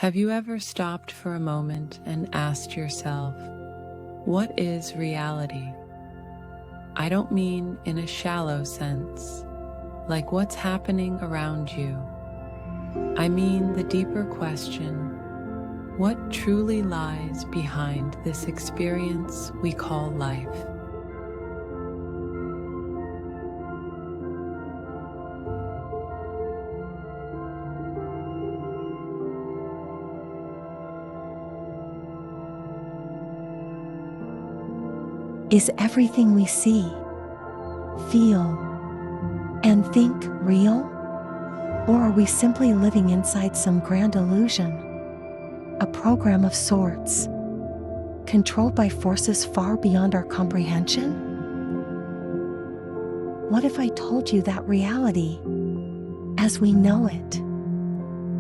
Have you ever stopped for a moment and asked yourself, what is reality? I don't mean in a shallow sense, like what's happening around you. I mean the deeper question, what truly lies behind this experience we call life? Is everything we see, feel, and think real? Or are we simply living inside some grand illusion? A program of sorts, controlled by forces far beyond our comprehension? What if I told you that reality, as we know it,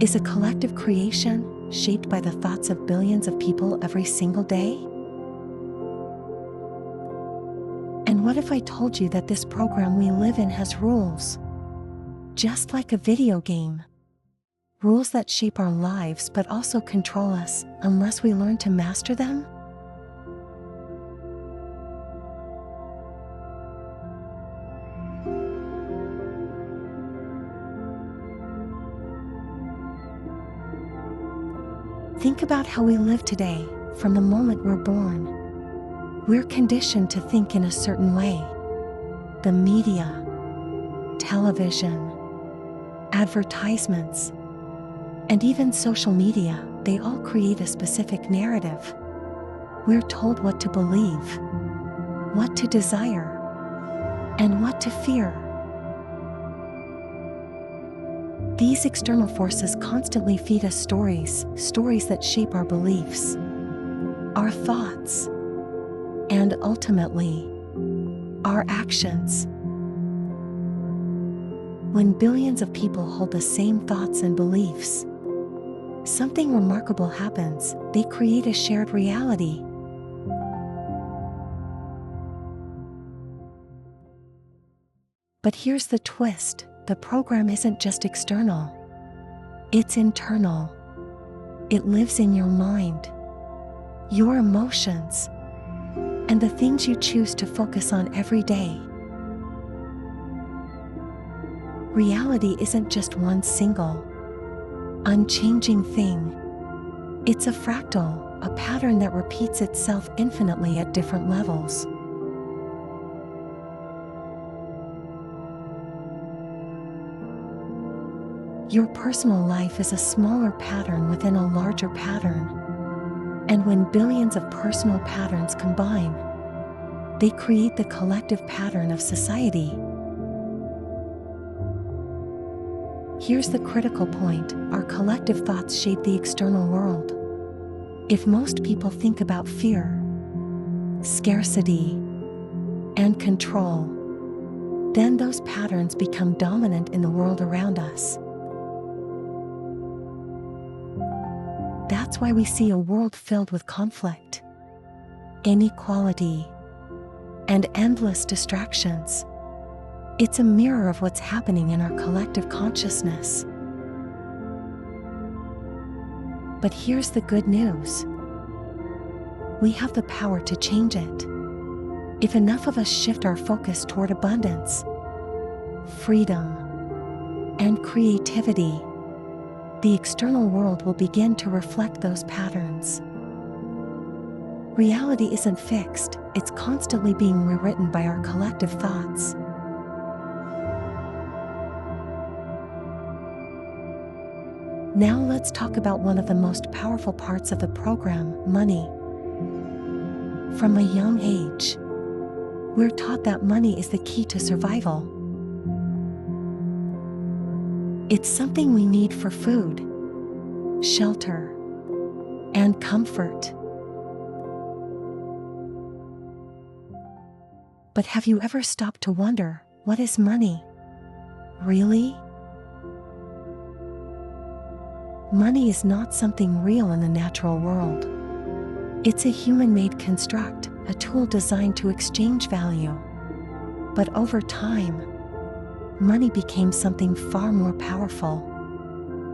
is a collective creation shaped by the thoughts of billions of people every single day? And what if I told you that this program we live in has rules, just like a video game? Rules that shape our lives but also control us unless we learn to master them? Think about how we live today. From the moment we're born, we're conditioned to think in a certain way. The media, television, advertisements, and even social media, they all create a specific narrative. We're told what to believe, what to desire, and what to fear. These external forces constantly feed us stories that shape our beliefs, our thoughts, and ultimately, our actions. When billions of people hold the same thoughts and beliefs, something remarkable happens. They create a shared reality. But here's the twist: the program isn't just external, it's internal. It lives in your mind, your emotions, and the things you choose to focus on every day. Reality isn't just one single, unchanging thing. It's a fractal, a pattern that repeats itself infinitely at different levels. Your personal life is a smaller pattern within a larger pattern. And when billions of personal patterns combine, they create the collective pattern of society. Here's the critical point: our collective thoughts shape the external world. If most people think about fear, scarcity, and control, then those patterns become dominant in the world around us. That's why we see a world filled with conflict, inequality, and endless distractions. It's a mirror of what's happening in our collective consciousness. But here's the good news: we have the power to change it. If enough of us shift our focus toward abundance, freedom, and creativity, the external world will begin to reflect those patterns. Reality isn't fixed, it's constantly being rewritten by our collective thoughts. Now let's talk about one of the most powerful parts of the program: money. From a young age, we're taught that money is the key to survival. It's something we need for food, shelter, and comfort. But have you ever stopped to wonder, what is money, really? Money is not something real in the natural world. It's a human-made construct, a tool designed to exchange value. But over time, money became something far more powerful.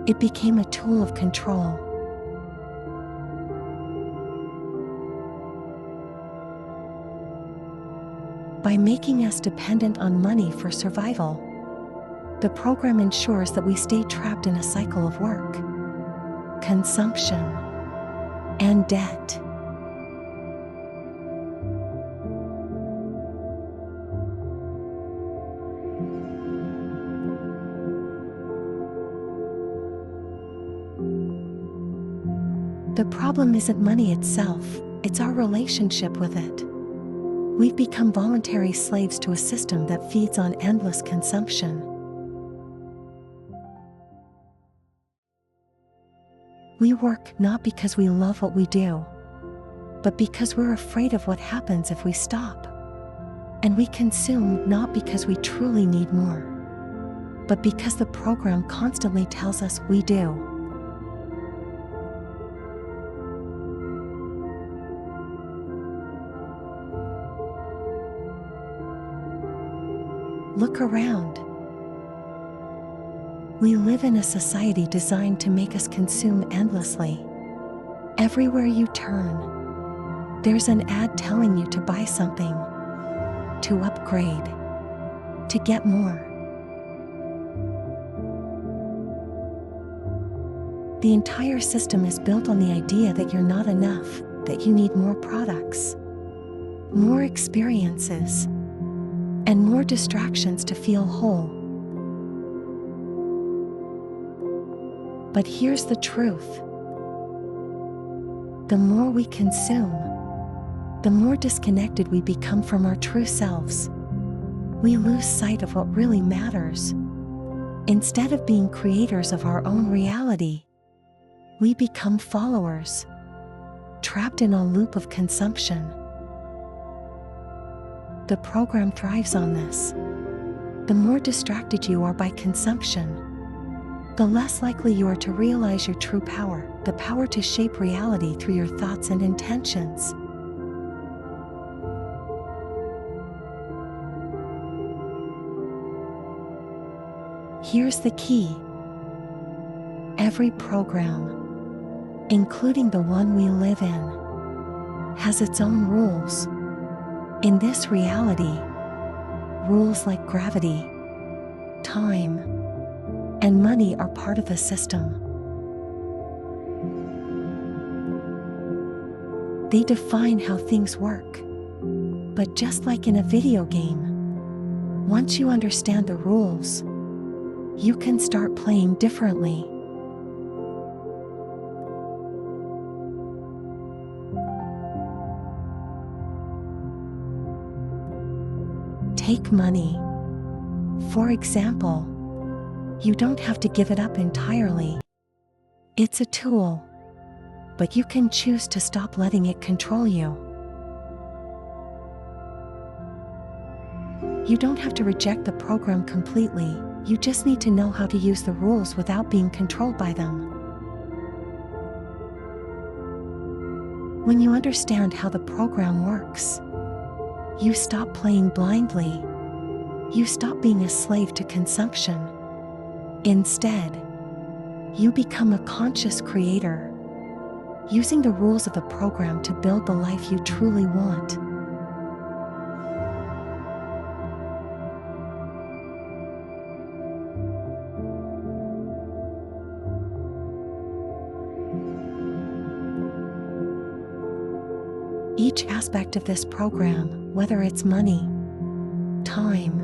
It became a tool of control, By making us dependent on money for survival, the program ensures that we stay trapped in a cycle of work, consumption, and debt. The problem isn't money itself, it's our relationship with it. We've become voluntary slaves to a system that feeds on endless consumption. We work not because we love what we do, but because we're afraid of what happens if we stop. And we consume not because we truly need more, but because the program constantly tells us we do. Look around. We live in a society designed to make us consume endlessly. Everywhere you turn, there's an ad telling you to buy something, to upgrade, to get more. The entire system is built on the idea that you're not enough, that you need more products, more experiences, and more distractions to feel whole. But here's the truth. The more we consume, the more disconnected we become from our true selves. We lose sight of what really matters. Instead of being creators of our own reality, we become followers, trapped in a loop of consumption. The program thrives on this. The more distracted you are by consumption, the less likely you are to realize your true power, the power to shape reality through your thoughts and intentions. Here's the key. Every program, including the one we live in, has its own rules. In this reality, rules like gravity, time, and money are part of the system. They define how things work. But just like in a video game, once you understand the rules, you can start playing differently. Take money. For example, you don't have to give it up entirely. It's a tool, but you can choose to stop letting it control you. You don't have to reject the program completely, you just need to know how to use the rules without being controlled by them. When you understand how the program works, you stop playing blindly. You stop being a slave to consumption. Instead, you become a conscious creator, using the rules of the program to build the life you truly want. Each aspect of this program, whether it's money, time,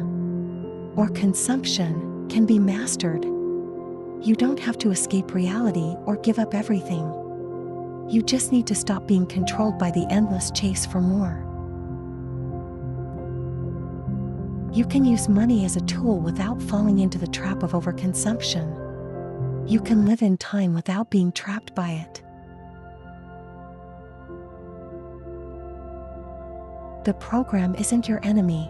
or consumption, can be mastered. You don't have to escape reality or give up everything. You just need to stop being controlled by the endless chase for more. You can use money as a tool without falling into the trap of overconsumption. You can live in time without being trapped by it. The program isn't your enemy.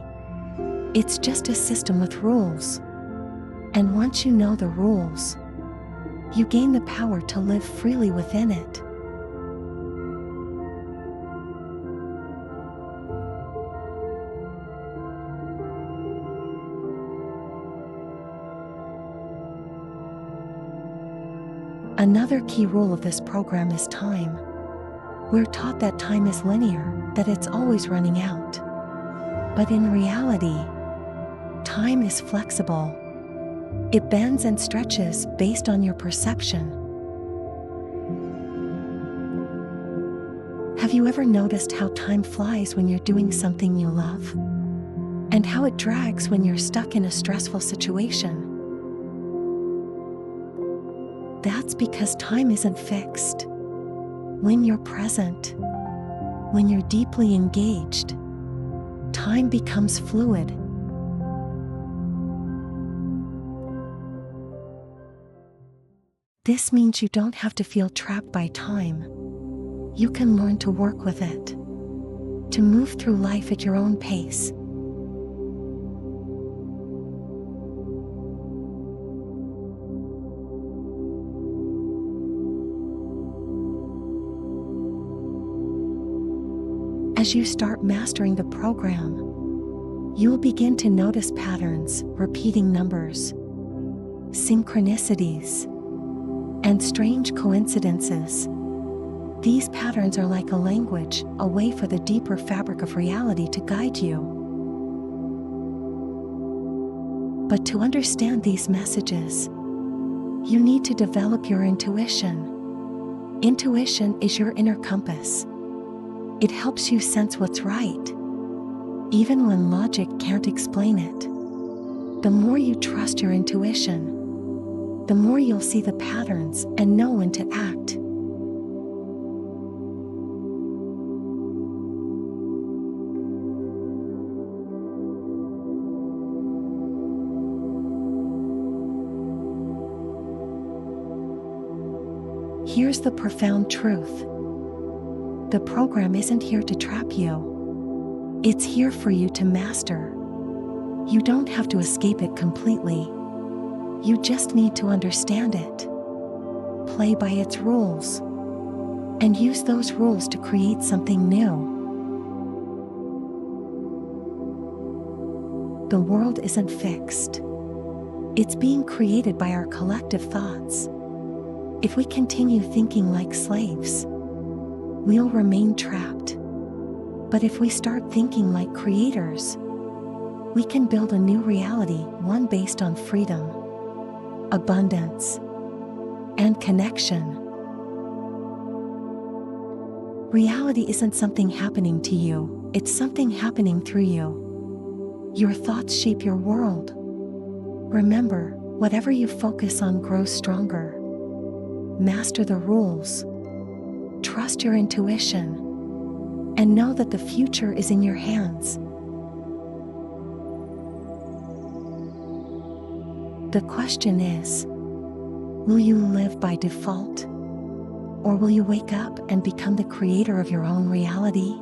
It's just a system with rules. And once you know the rules, you gain the power to live freely within it. Another key rule of this program is time. We're taught that time is linear, that it's always running out. But in reality, time is flexible. It bends and stretches based on your perception. Have you ever noticed how time flies when you're doing something you love? And how it drags when you're stuck in a stressful situation? That's because time isn't fixed. When you're present, when you're deeply engaged, time becomes fluid. This means you don't have to feel trapped by time. You can learn to work with it, to move through life at your own pace. As you start mastering the program, you'll begin to notice patterns, repeating numbers, synchronicities, and strange coincidences. These patterns are like a language, a way for the deeper fabric of reality to guide you. But to understand these messages, you need to develop your intuition. Intuition is your inner compass. It helps you sense what's right, even when logic can't explain it. The more you trust your intuition, the more you'll see the patterns and know when to act. Here's the profound truth. The program isn't here to trap you. It's here for you to master. You don't have to escape it completely. You just need to understand it, play by its rules, and use those rules to create something new. The world isn't fixed. It's being created by our collective thoughts. If we continue thinking like slaves, we'll remain trapped. But if we start thinking like creators, we can build a new reality, one based on freedom, abundance, and connection. Reality isn't something happening to you, it's something happening through you. Your thoughts shape your world. Remember, whatever you focus on grows stronger. Master the rules. Trust your intuition, and know that the future is in your hands. The question is, will you live by default, or will you wake up and become the creator of your own reality?